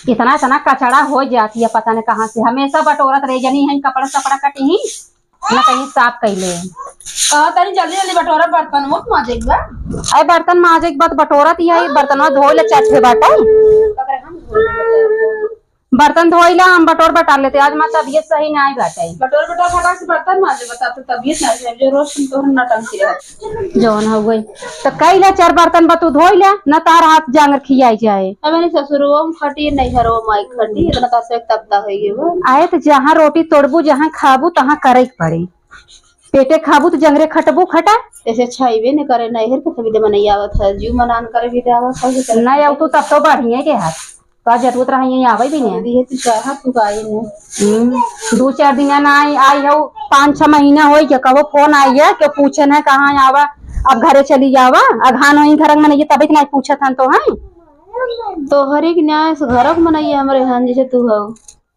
इतना इतना कचड़ा हो जाती है, पता नहीं कहाँ से हमेशा बटोरत रह जानी है। कपड़ा सपड़ा कटी ही न कहीं साफ कैले कहा तनी जल्दी जल्दी बटोरा बर्तन वो माजे एक बार। अरे बर्तन माजे के बाद बटोरत ही बर्तन धो ले चट बाटे बर्तन धोइला हम बटोर बटा लेते। आज हमारी तबीयत सही नहीं बाटे। बटोर बटोर खटा से बर्तन माजे बता तो तबीयत ना है जो रोज तुम तो नटंकी रह जौन हो गई तो कैला 4 बर्तन बतू धोइला न तार हाथ जांगर खियाई जाए। अब नहीं ससुरवा खटी नहीं हरो माई खटी इतना का से तबता होई वो आए तो जहाँ रोटी तोड़बू जहाँ खाबू तहाँ करे पड़े। पेटे खाबू तो जंगरे खटबू खटा ऐसे छाईबे ने करे नहीं हर कभी दे मनैया आवत है जीव मनान करे भी आवत है नहीं आउ तो तब तो बढ़िया के हाथ का जरूरत रही आवे भी नहीं दी है तू चाहा तू काई ने 2-4 दिन ना आई हो 5-6 महीना हो गया कबो फोन आई है के पूछन है कहाँ आवा अब घरे चली जावा अघान वही घर में नहीं तब नहीं पूछत हन तो है तो हर एक न्याय से घर मनैया हमरे हां जैसे तू हो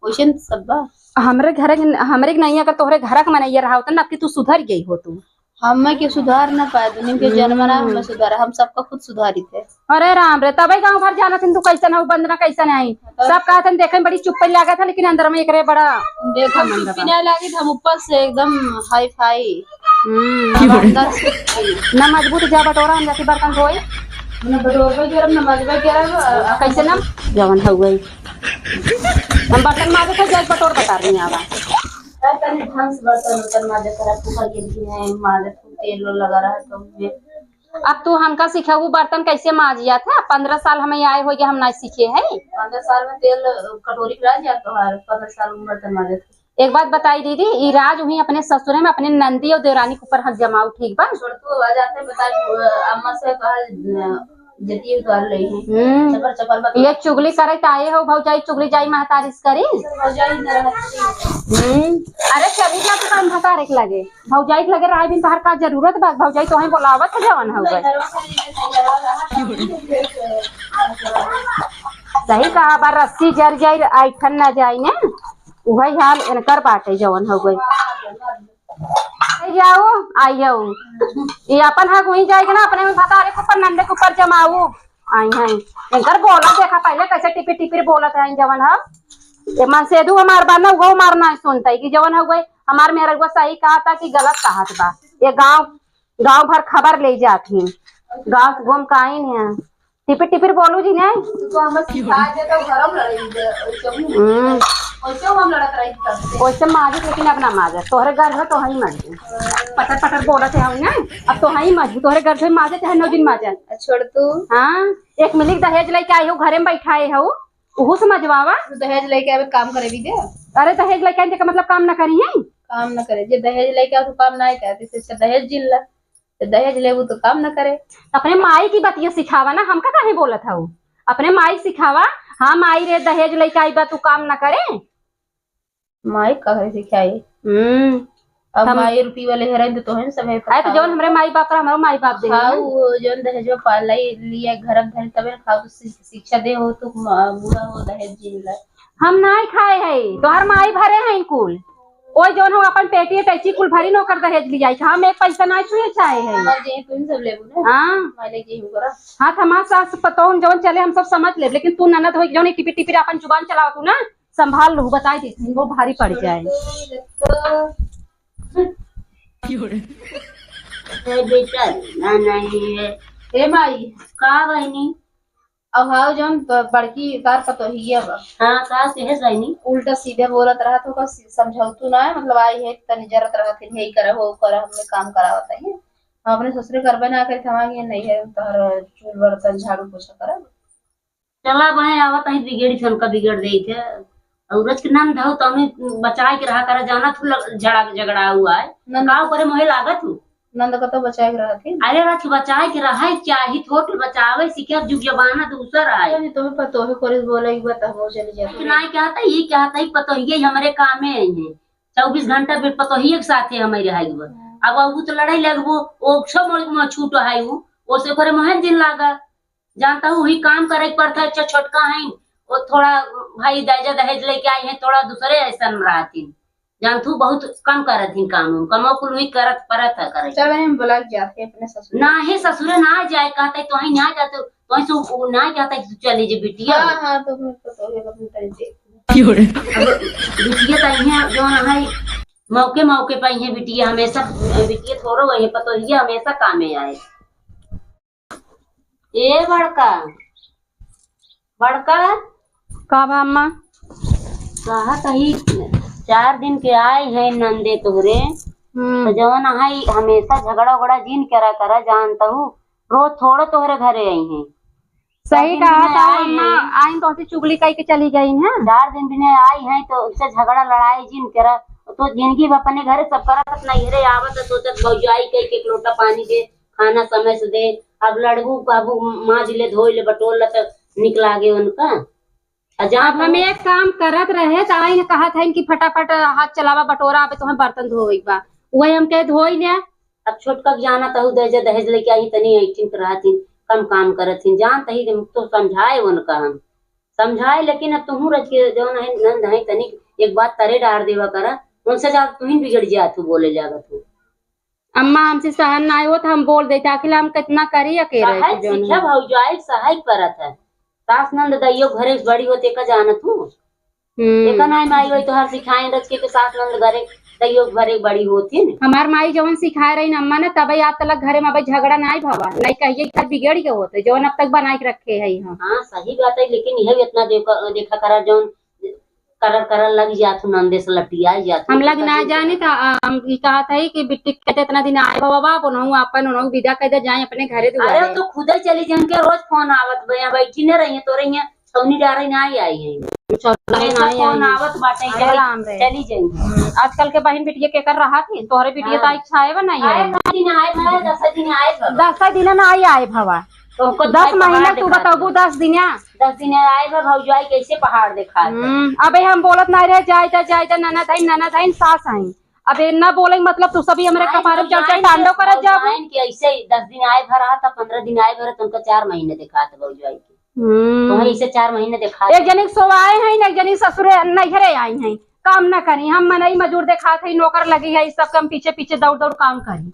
वैसे सब हमरे नहीं अगर तोहरे घर का मनैया रहा होता ना कि तू सुधर गई हो तू। हमें के सुधार ना पाए दुनिया के जन्मना हमें सुधार हम सबका खुद सुधारित है। अरे राम रे तब गाँव भर जाना थी तू कैसे हो बंदना कैसे नहीं सब कहा था देखे में बड़ी चुप्पी लगा था लेकिन अंदर में एक बड़ा देखा चुप्पी लगी हम ऊपर से एकदम हाई फाई न मजबूत जा बटोरा हम जाती बर्तन धोए कैसे ना जवन हो गई हम बर्तन माजे थे जज बटोर बता रही आवा बर्तन माजे तेल लगा रहा है तो अब तू हमका सिखाऊ बर्तन कैसे माजिया था। 15 साल हमें आए हो गए हम नहीं सीखे है। 15 साल में तेल कटोरी पिला जाता है 15 साल में बर्तन माजे। एक बात बताई दीदी इराज हुई अपने ससुर में अपने नंदी और देवरानी के ऊपर हाथ जमाऊ ठीक बा छोड़ तू आ जाते बता अम्मा से कहा जती उतार ले है चपर चपर ये चुगली करे आए हो भौजाई चुगली जाई महतारिश करी भौजाई न अरे चली जा तो काम भतारे के लगे भौजाई के लगे राय बिन बाहर का जरूरत बा भौजाई तो ही बोलावत है जवन हो गए सही कहा बार रस्सी जर जाई ऐठन न जाई ने वही हाल इनकर बाटे जवन हो गई जाओ आई जाओ ये अपन हक वहीं जाएगा ना अपने में भतारे के ऊपर नंदे के ऊपर जमाऊ आई हैं इनकर बोला देखा पहले कैसे टिपी टिपी बोलत है जवन है ये मन से दू हमार बार ना वो मारना सुनता है कि जवन हो गई हमार मेरा को सही कहा था कि गलत कहा था ये गांव भर खबर ले जाती गांव घूम का आई नहीं टिपी टिपी बोलू जी ने तो हम सिखा दे तो गरम लड़ी हम लड़त रही वैसे माजिद लेकिन अब ना माजत तोहरे घर है तो ही मजबू पटर पटर बोलत है ना अब तो ही मजबू तोहरे घर से माजत है 9 दिन माजत छोड़ तू हाँ 1 मिली दहेज लेके आई हो घरे में बैठाए हो उहू समझवावा दहेज लेके आवे काम करे भी दे। अरे दहेज लेके आने का मतलब काम ना करी है काम न करे जे दहेज लेके आओ तो काम ना करे इससे दहेज जिल्ला तो दहेज लेबू तो काम न करे। अपने माई की बतिया सिखावा ना हमका काहे बोलत हूँ अपने माई सिखावा हाँ माई रे दहेज लेके आई बा तू काम ना करे माई कहे सिखाई अब माई रुपी वाले हेरन तो है सब है तो जवन हमरे माई बाप हमारे माई बाप दे खाऊ जवन दहेज पालाई लिया घर घर तबे खाऊ शिक्षा दे हो तो बुरा हो दहेज जिल्ला हम नहीं खाए है तो हर माई भरे हैं कुल ओ जवन हम अपन पेटी टैची कुल भरी नौकर दहेज लिया हम एक पैसा नहीं छुए चाहे है जे तुम सब लेबू ना हां माने जे करा हां हमार सास पतो जवन चले हम सब समझ ले लेकिन तू ननद हो जवन टिपी टिपी अपन जुबान चलाव तू ना संभाल लू बताई दे वो भारी पड़ जाए बेटा ना नहीं है ए माई का बहनी अब हाउ जन बड़की कार पतोहिया बा हां का से है बहनी उल्टा सीधे बोलत रहा तो का समझाऊ तू ना मतलब आई है तनी जरूरत रहा थे यही करे हो कर हमने काम करावत है हम अपने ससुर करबे ना करे थमागे नहीं है तोहर चूल बर्तन झाड़ू पोछा कर चला भाई आवत है बिगड़ी सन का बिगड़ देई थे औरत के नाम धो तो हमें बचाए के रहा कर जाना तू झगड़ा हुआ है गांव करे मोहे लागत हूँ नंद का तो बचाए के रहा थी अरे रथ बचाए के रहा है चाहे थोट बचावे सीखे जुग जमाना दूसरा है तुम्हें पतो है कोरिस बोले एक बात हो चली जाती नहीं कहता ये कहता है पतो ये हमारे काम में है 24 घंटा पे पतो ही एक साथ है हमारे है अब वो तो लड़ाई लगबो ओ सब छूट है वो से करे मोहन दिन लागा जानता हूँ वही काम करे पड़ता है छोटका है वो थोड़ा भाई दहेज लेके आए हैं थोड़ा दूसरे ऐसा रहती जान तू बहुत कम करत थी काम कमो कुल भी करत परत है करे चल हम बुला के जाते अपने ससुर ना ही ससुर ना जाए कहते तो ही ना जाते तो ही सो ना जाता तू चली जे बिटिया हाँ तो मैं तो अपने तरीके अब बिटिया तो है जो ना है मौके मौके पर है बिटिया हमेशा बिटिया थोड़ो वही पतो ही हमेशा काम में आए ए बड़का बड़का का बा अम्मा? कहा कही 4 दिन के आए हैं नंदे तोहरे तो जवन है हमेशा झगड़ा उगड़ा जिन करा करा जानता हूँ रोज थोड़ा तोहरे घरे आई हैं सही कहा था अम्मा, आई तो ऐसी चुगली कही के चली गई है। 4 दिन बिना आई है तो उससे झगड़ा लड़ाई जिन करा तो जिंदगी में अपने घरे सब करा अपना घरे आवत है सोचत भौजाई कह के एक लोटा पानी दे खाना समय से दे अब लड़बू काबू माँ जिले धोई ले बटोल तो निकला गे उनका अब हम एक काम करत रहे तो आई ने कहा था कि फटाफट हाथ चलावा बटोरा अब तुम्हें बर्तन धोई बा वही हम कहे धोई ले अब छोटका जाना तहु दहेज लेके आई तनी ऐठिन रहती कम काम करत जान तही तो समझाए उनका हम समझाए लेकिन अब तुहू रच के जौन है नंद है तनी एक बात तरे डार देवा करा उनसे ज्यादा तुही बिगड़ जा तू बोले जागा तू अम्मा हमसे सहन ना हो तो हम बोल देते आखिर हम कितना करी अकेले सीखा भौजाई सहाय करत है सास नंद दैयो घरे बड़ी होते का जानत हूँ एका नाई माई वही तो हर सिखाए रच के सास नंद घरे दैयो घरे बड़ी होती न हमार माई जवन सिखाए रही अम्मा ने तब आज तक घरे में झगड़ा नहीं भवा नहीं कहिए घर बिगड़ के होते जवन अब तक बना के रखे है हाँ सही बात है लेकिन यह इतना देखा करा जौन कर लग जात नंदे से लटिया जात हम लग ना जाने था हम कहा था कि बिट्टी कहते इतना दिन आए बाबा उन्होंने अपन उन्होंने विदा कहते जाए अपने घरे अरे तो खुद ही चली जान के रोज फोन आवत भैया बैठी न रही तो रही छौनी डारे ना आई है फोन आवत बाटे चली जाएंगे आजकल के बहन बिटिया के कर रहा थी तोहरे बिटिया तो इच्छा है नहीं है 10 दिन में आई आए भवा तो 10 महीना तू बताबू 10 दिन आए भौजाई कैसे पहाड़ देखा अबे हम बोलत नहीं रहे जाए ननद है सास है अब न बोले मतलब तू सभी हमारे कपारे चढ़ टांडो करत जाबो कि ऐसे 10 दिन आए भर रहा था 15 दिन आए भर तो उनका 4 महीने दिखा था भौजाई के तो ऐसे 4 महीने दिखा एक जनी सोवाए हैं एक जनी ससुरे नैहरे आई हैं काम न करी हम मनई मजूर देखा थे नौकर लगी है सब कम पीछे पीछे दौड़ दौड़ काम करी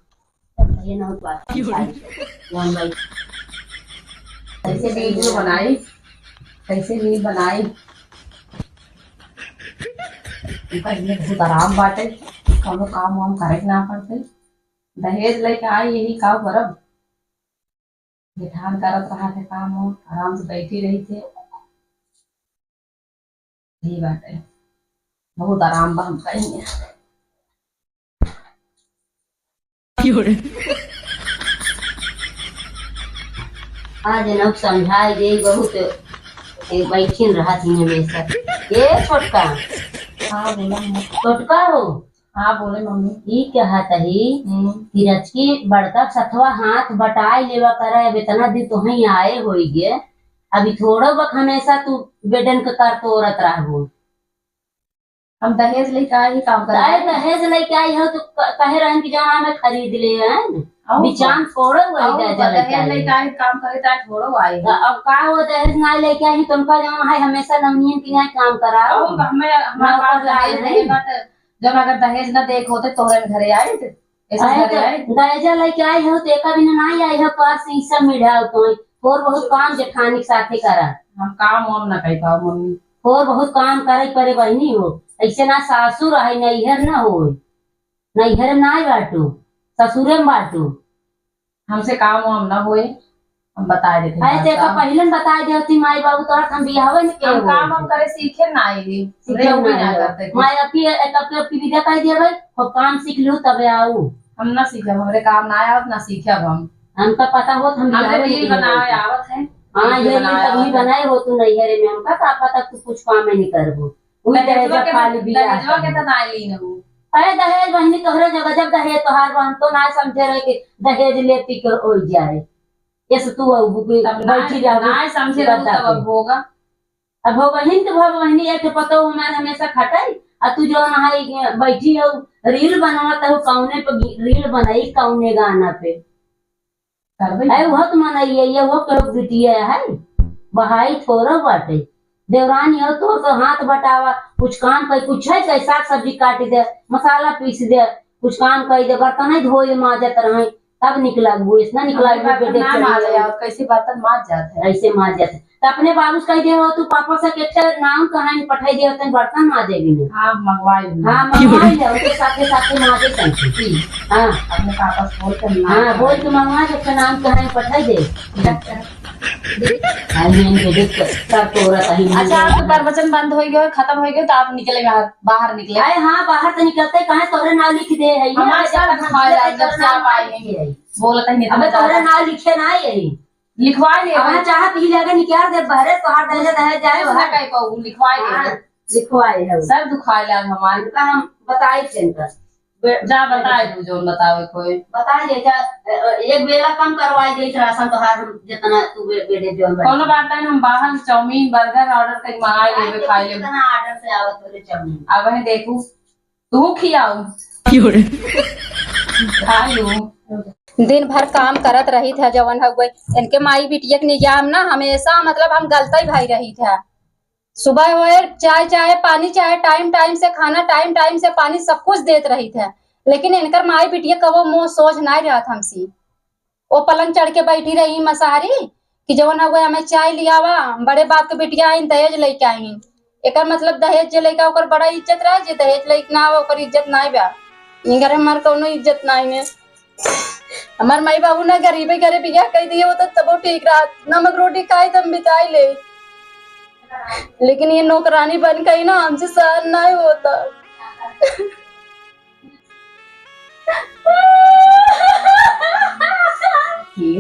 कैसे वीडियो बनाई कैसे वीडियो बनाई बहुत आराम बाटे कौनो काम वाम करे ना पड़ते दहेज लेके आई यही काम करब जेठान करत रहा थे काम वाम आराम से बैठी रही थे यही बाटे बहुत आराम बा हम कहेंगे आज न समझाए गई बहुत बैठिन रहा थी हमेशा ये छोटका हाँ बोला छोटका हो हाँ बोले मम्मी ई कहा तही तिरच की बड़का सथवा हाथ बटाई लेवा करे अब इतना दिन तो ही आए होई गे अभी थोड़ा वक्त हमेशा तू बेडन के कर तो औरत रहबो हम दहेज लेके आए ही काम कर दहेज लेके आई हो तो कहे रहन की जहाँ में खरीद ले हैं बिचान छोड़ो दहेज लेके आए काम करे तो छोड़ो आए अब का हो दहेज ना लेके आई तुमका जहाँ है हमेशा नवनियन की यहाँ काम कराओ हमें हमारे पास दहेज नहीं जब अगर दहेज न देख होते तोहरे घरे आए दहेजा लेके आई हो तो एक बिना नहीं आई हो पास से सब मिढ़ा तो और बहुत काम जेठानी साथे करा हम काम वाम न कर पाओ मम्मी और बहुत काम करे करे बहनी हो ऐसे ना सासुर है नैहर न हो नैहर ना बाटू ससुरे में बाटू हमसे काम वाम न हुए हम बता देते ऐसे का पहले बता देती माई बाबू तो हम बियाह नहीं के काम हम करे सीखे ना आएगी सीखे भी ना करते माई अपनी विदा कह दिया भाई और काम सीख लो तब आओ हम ना सीखे हमरे काम ना आया ना सीखे अब हमका पता हो हम बनाए आवत है हाँ ये तभी बनाए हो तू नैहरे में हमका का पता तू कुछ काम नहीं करबो अरे दहेज बहनी तोहरे जगह जब दहेज तोहार बहन तो ना समझे रहे कि दहेज लेती के हो जाए ये तू बैठी ना समझे तब होगा अब हो बहन तो भव बहनी एक पतो हमारे हमेशा खटाई आ तू जो है बैठी हो रील बनावत हो कौने पे रील बनाई कौने गाना पे है वो तो मनाइए ये वो करो बिटिया है बहाई थोड़ा बाटे देवरानी हो तो हाथ बटावा, कुछ काम कर, कुछ है चाहे साग सब्जी काट दे, मसाला पीस दे, कुछ काम कर दे, बर्तन नहीं धोए माजत रहे, तब निकला इतना निकला कैसे बर्तन माज जाते हैं, ऐसे माज जाते। तो अपने बाबू से कह दे हो तू पापा से के नाम कहानी पठाई दे होते बर्तन माजेगी नहीं। हाँ मंगवाई हाँ मंगवाई ले उसके साथे साथे माजे चाहिए। हाँ अपने पापा से बोल कर हाँ बोल तू मंगवा दे, उसका नाम कहानी पठाई दे। अच्छा आपके प्रवचन बंद हो गए, खत्म हो गए तो आप निकले बाहर निकले? अरे हाँ बाहर तो निकलते कहाँ, तोरे नाम लिख दे है बोलता ही अब तोरे नाम लिखे ना यही लिखवाई ले, अब चाह पी लगे निकाल दे बहरे तो हाथ दहे दहे जाए लिखवाई ले, लिखवाए है सर दुखाए लाग हमारे का हम बताए थे जा बताए तू जो बतावे कोई बताए दे एक बेला कम करवाई दे राशन तो हर जितना तू बेटे जो कोनो बात है, हम बाहर चाउमीन बर्गर ऑर्डर करके मंगाए लेवे खाए ले, कितना ऑर्डर से आवत तोरे चाउमीन अब है देखू तू खियाऊ खालू। दिन भर काम करत रही था जवन हो गई इनके माई बिटिया के निजाम ना हमेशा मतलब हम गलता ही भाई रही था। सुबह हुए चाय चाय पानी चाय टाइम टाइम से खाना टाइम टाइम से पानी सब कुछ देत रही थे, लेकिन इनकर माई बिटिया कबो मुंह सोच नहीं रहा था हमसे। वो पलंग चढ़ के बैठी रही मसारी कि जवन हो गए हमें चाय लियावा, बड़े बाप के बिटिया आइन दहेज लेके आइन, एक मतलब दहेज जे लेके ओकर बड़ा इज्जत रहे, जे दहेज लेके ना आवा ओकर इज्जत नहीं बा। इनकर हमार कोनो इज्जत नहीं है। हमार माई बाबू ना गरीबे गरीब बिया कह दिए हो तो तबो ठीक रहा, नमक रोटी खाई तब बिताई ले, लेकिन ये नौकरानी बन गई ना हमसे सहन नहीं होता।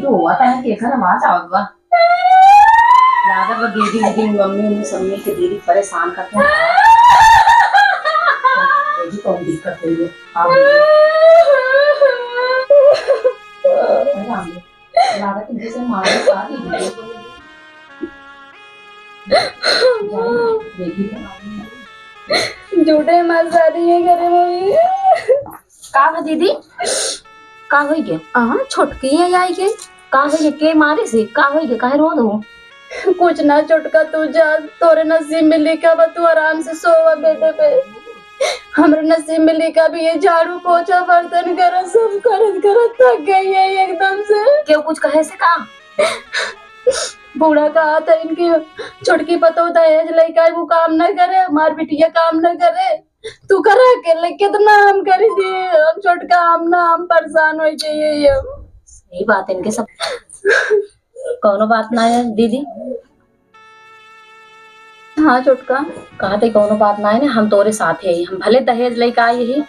रोता है कि आवाज आवत बा लागत बा दीदी दीदी मम्मी सम्मी के दीदी परेशान करते हैं जी कौन दिक्कत है ये आप लागत जैसे मारे सारी झूठे मसारी है करे मम्मी का दीदी का होई गे? हाँ छोटकी है आई के का होई के मारे से का होई गे? काहे रो दो? कुछ ना छोटका, तू जा तोरे नसीब में लिखा बा, तू आराम से सोवा बेटे पे। हमरे नसीब में लिखा भी ये झाड़ू पोछा बर्तन कर सब करत करत थक गई है एकदम से। क्यों कुछ कहे से का? बूढ़ा कहा था इनकी छोटकी पतो दहेज लेकर वो काम न करे, हमार बिटिया काम न करे, तू करा के कितना हम कर दिए, हम छोटका हम परेशान हो जाइए। सही बात है इनके सब कोनो बात ना है दीदी। हाँ छोटका कहा थे कोनो बात ना है ना, हम तोरे साथ है, हम भले दहेज लेके आए ही,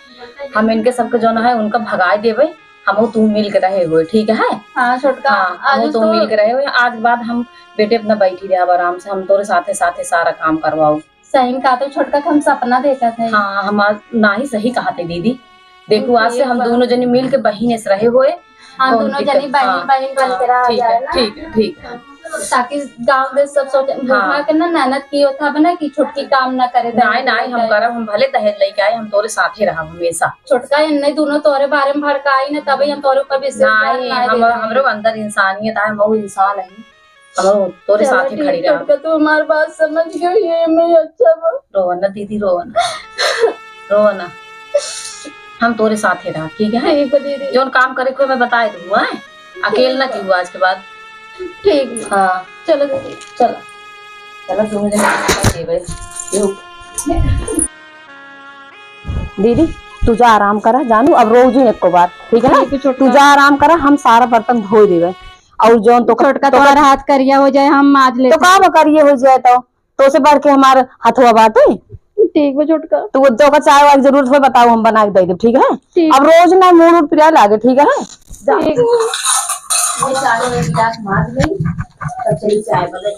हम इनके सबके जो ना है उनका भगाए देवे, हम तू मिल के रहे हुए ठीक है। हाँ छोटका आज तो मिल के रहे हुए, आज बाद हम बेटे अपना बैठी रहे आराम से, हम तोरे साथे साथे सारा काम करवाओ। सही कहा तो छोटका हम सपना देखा थे। हाँ हम ना ही सही कहा थे दीदी, देखो आज से हम दोनों जने मिल के बहन से रहे हुए, हाँ दोनों जनी बहन बहन बन के रहा जाए ना, ठीक है ताकि गांव में सब सोचे हाँ के ना ननद की होता बना कि छोटकी काम ना करे। नहीं हम करब, हम भले दहेज लेके आए, हम तोरे साथे रहा हमेशा। छोटका इन्ने दोनों तोरे बारे में भड़काई ना, तभी हम तोरे ऊपर विश्वास नहीं हमरो अंदर इंसानियत है, हम इंसान है, हम तोरे साथे खड़ी रहा। छोटका तू हमारी बात समझ गई, ये मैं अच्छा बा। रोना दीदी रोना हम तोरे साथे रहा ठीक है। दीदी जो काम करे को मैं बताए दूँ है, अकेले ना क्यों आज के बाद। ठीक हाँ चलो दीदी चलो दोनों जने दीदी तू जा आराम करा जानू, अब रोज एक को बात ठीक है ना, तू जा आराम करा, हम सारा बर्तन धो देवे और जो तो छोटका तुम्हारा हाथ करिया हो जाए हम आज ले तो काम करिए हो जाए तो से बढ़ के हमारे हथुआ बात है। ठीक है छोटका, तू तो का चाय वाली जरूरत हो बताओ, हम बना के दे दे ठीक है। अब रोज ना मूड पिया लागे ठीक है। चाय वाली गिलास मार गई, तब चली चाय बनाई।